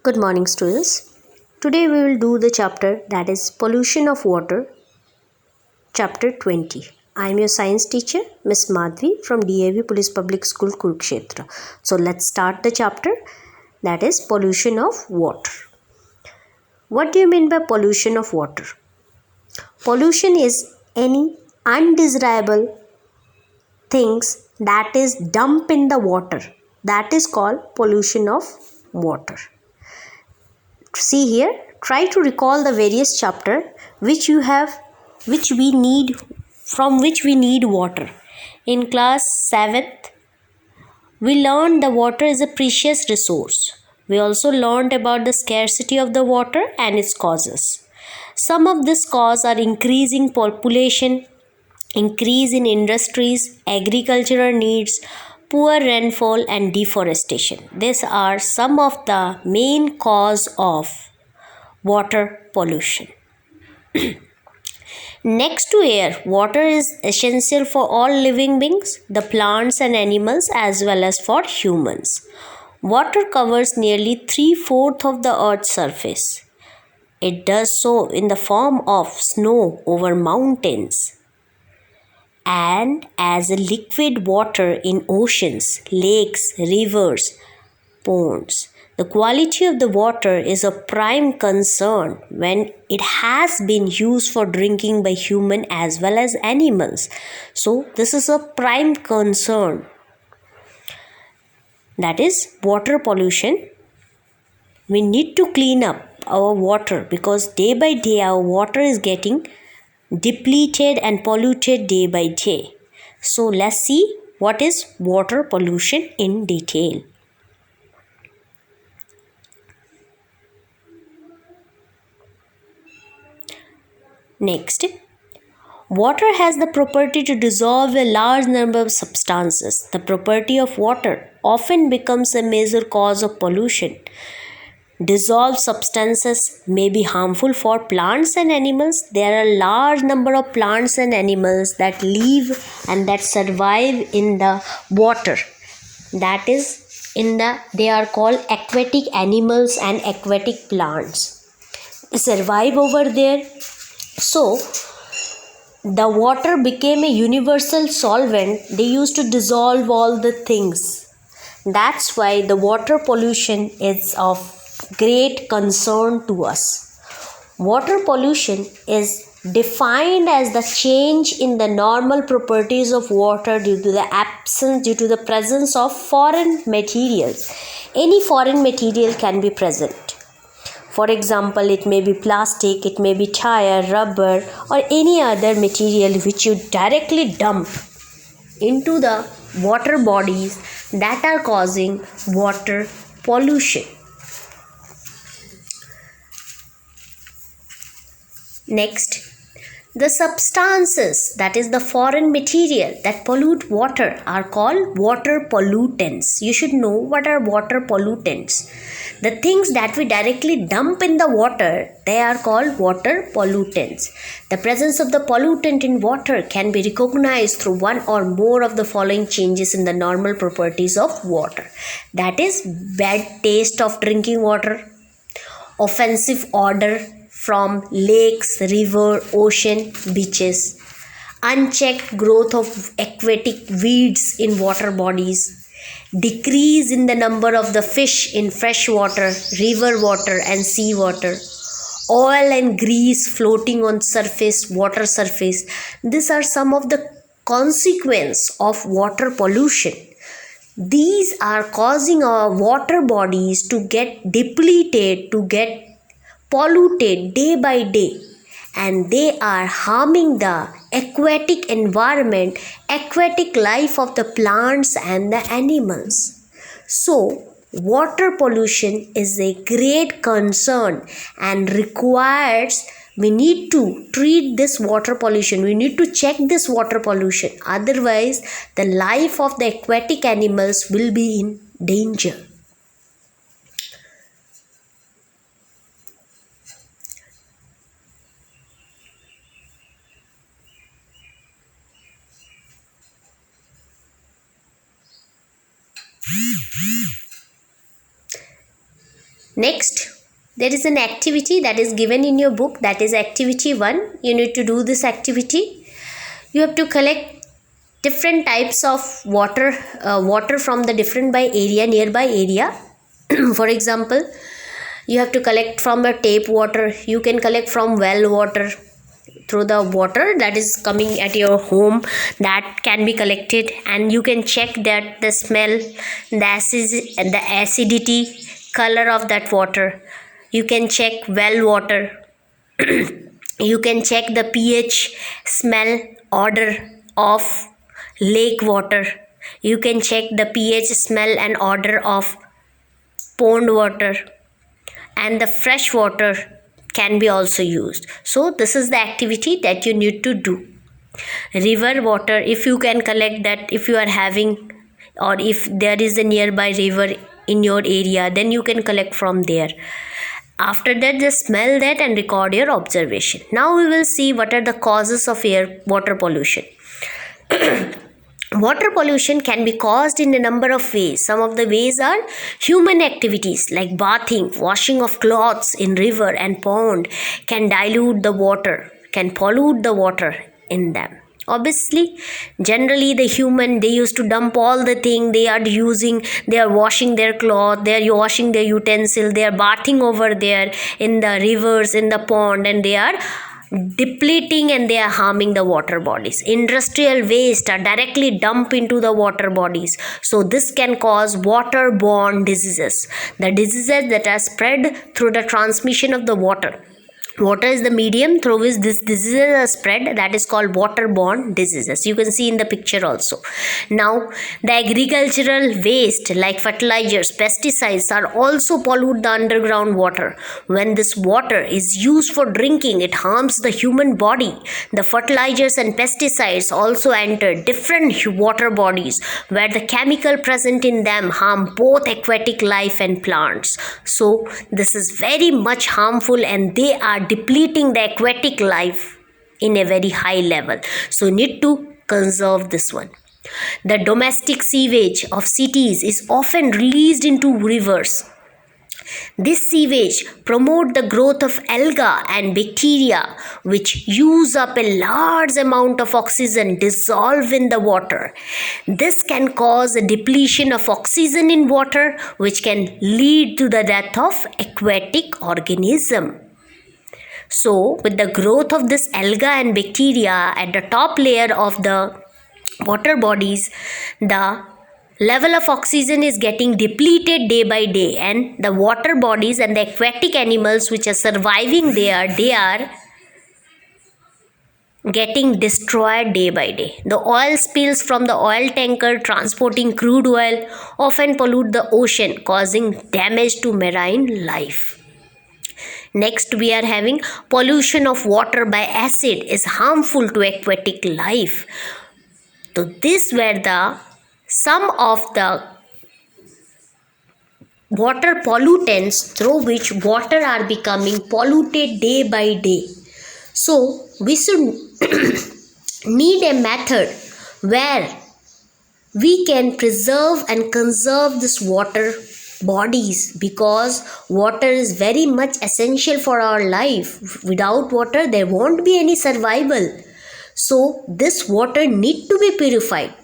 Good morning, students. Today we will do the chapter that is Pollution of Water, chapter 20. I am your science teacher, Miss Madhvi from DAV Police Public School, Kurukshetra. So let's start the chapter that is Pollution of Water. What do you mean by pollution of water? Pollution is any undesirable things that is dumped in the water. That is called pollution of water. See here, try to recall the various chapter which you have which we need from which we need water. In class 7th we learned the water is a precious resource. We also learned about the scarcity of the water and its causes. Some of these causes are increasing population, increase in industries, agricultural needs, poor rainfall and deforestation. These are some of the main cause of water pollution. Next to air, water is essential for all living beings, the plants and animals, as well as for humans. Water covers nearly 3/4 of the earth's surface. It does so in the form of snow over mountains and as a liquid water in oceans, lakes, rivers, ponds. The quality of the water is a prime concern when it has been used for drinking by human as well as animals. So this is a prime concern. That is water pollution. We need to clean up our water because day by day our water is getting depleted and polluted day by day. So let's see what is water pollution in detail. Next, water has the property to dissolve a large number of substances. The property of water often becomes a major cause of pollution. Dissolved substances may be harmful for plants and animals. There are a large number of plants and animals that live and that survive in the water. That is they are called aquatic animals and aquatic plants. They survive over there. So the water became a universal solvent. They used to dissolve all the things. That's why the water pollution is of great concern to us. Water pollution is defined as the change in the normal properties of water due to the presence of foreign materials. Any foreign material can be present. For example, it may be plastic, it may be tire, rubber, or any other material which you directly dump into the water bodies that are causing water pollution. Next, the substances, that is the foreign material that pollute water, are called water pollutants. You should know what are water pollutants. The things that we directly dump in the water, they are called water pollutants. The presence of the pollutant in water can be recognized through one or more of the following changes in the normal properties of water. That is bad taste of drinking water, offensive odor from lakes, river, ocean, beaches, unchecked growth of aquatic weeds in water bodies, decrease in the number of the fish in fresh water, river water and sea water, oil and grease floating on water surface. These are some of the consequences of water pollution. These are causing our water bodies to get depleted, to get polluted day by day, and they are harming the aquatic environment, aquatic life of the plants and the animals. So water pollution is a great concern and requires we need to treat this water pollution. We need to check this water pollution, otherwise the life of the aquatic animals will be in danger. Next, there is an activity that is given in your book, that is activity 1. You need to do this activity. You have to collect different types of water from the different nearby area. For example, you have to collect from a tap water, you can collect from well water, through the water that is coming at your home, that can be collected, and you can check that the smell, the acidity, color of that water. You can check well water. You can check the pH, smell, odor of lake water. You can check the pH, smell and odor of pond water, and the fresh water can be also used. So this is the activity that you need to do. River water, if you can collect that, if you are having, or if there is a nearby river in your area, then you can collect from there. After that, just smell that and record your observation. Now we will see what are the causes of water pollution. Water pollution can be caused in a number of ways. Some of the ways are human activities like bathing, washing of clothes in river and pond can dilute the water, can pollute the water in them. Obviously, generally the human, they used to dump all the thing they are using, they are washing their cloth, they are washing their utensil, they are bathing over there in the rivers, in the pond, and they are depleting and they are harming the water bodies. Industrial waste are directly dumped into the water bodies, so this can cause waterborne diseases, the diseases that are spread through the transmission of the water. Water is the medium through which these diseases are spread, that is called waterborne diseases. You can see in the picture also. Now, the agricultural waste like fertilizers, pesticides are also pollute the underground water. When this water is used for drinking, it harms the human body. The fertilizers and pesticides also enter different water bodies where the chemical present in them harm both aquatic life and plants. So, this is very much harmful and they are depleting the aquatic life in a very high level. So need to conserve this one. The domestic sewage of cities is often released into rivers. This sewage promotes the growth of algae and bacteria which use up a large amount of oxygen dissolved in the water. This can cause a depletion of oxygen in water which can lead to the death of aquatic organism. So, with the growth of this algae and bacteria at the top layer of the water bodies, the level of oxygen is getting depleted day by day, and the water bodies and the aquatic animals which are surviving there, they are getting destroyed day by day. The oil spills from the oil tanker transporting crude oil often pollute the ocean, causing damage to marine life. Next, we are having pollution of water by acid is harmful to aquatic life. So, these were some of the water pollutants through which water are becoming polluted day by day. So, we should need a method where we can preserve and conserve this water bodies, because water is very much essential for our life. Without water there won't be any survival. So this water need to be purified,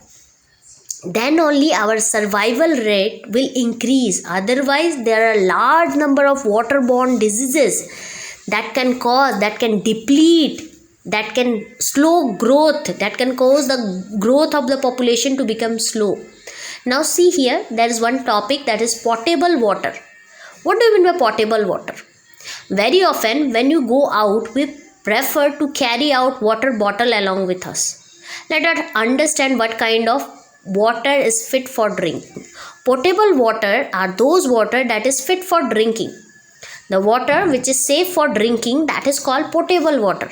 then only our survival rate will increase. Otherwise there are large number of waterborne diseases that can cause, that can deplete, that can slow growth, that can cause the growth of the population to become slow. Now see here, there is one topic, that is potable water. What do you mean by potable water? Very often when you go out, we prefer to carry out water bottle along with us. Let us understand what kind of water is fit for drinking. Potable water are those water that is fit for drinking. The water which is safe for drinking, that is called potable water.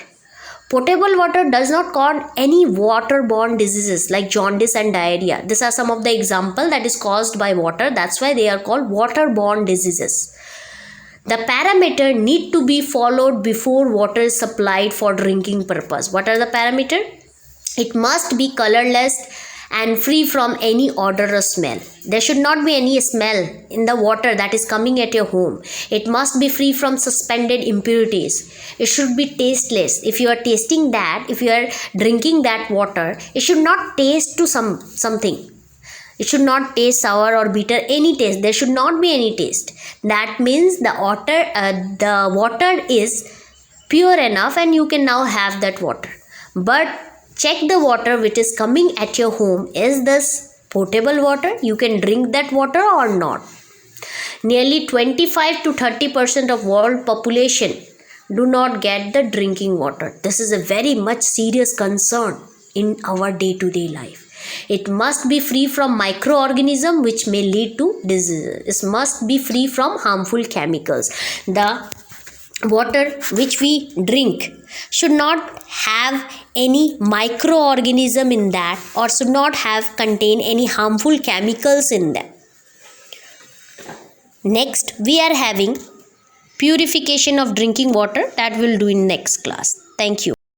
Potable water does not cause any waterborne diseases like jaundice and diarrhea. These are some of the examples that is caused by water. That's why they are called waterborne diseases. The parameter need to be followed before water is supplied for drinking purpose. What are the parameter? It must be colorless and free from any odor or smell. There should not be any smell in the water that is coming at your home. It must be free from suspended impurities. It should be tasteless. If you are tasting that, if you are drinking that water, it should not taste to something. It should not taste sour or bitter, any taste. There should not be any taste. That means the water is pure enough and you can now have that water. But check the water which is coming at your home. Is this potable water? You can drink that water or not? Nearly 25 to 30% of world population do not get the drinking water. This is a very much serious concern in our day-to-day life. It must be free from microorganisms which may lead to diseases. It must be free from harmful chemicals. The water which we drink should not have any microorganism in that, or should not have contain any harmful chemicals in them. Next, we are having purification of drinking water, that we'll do in next class. Thank you.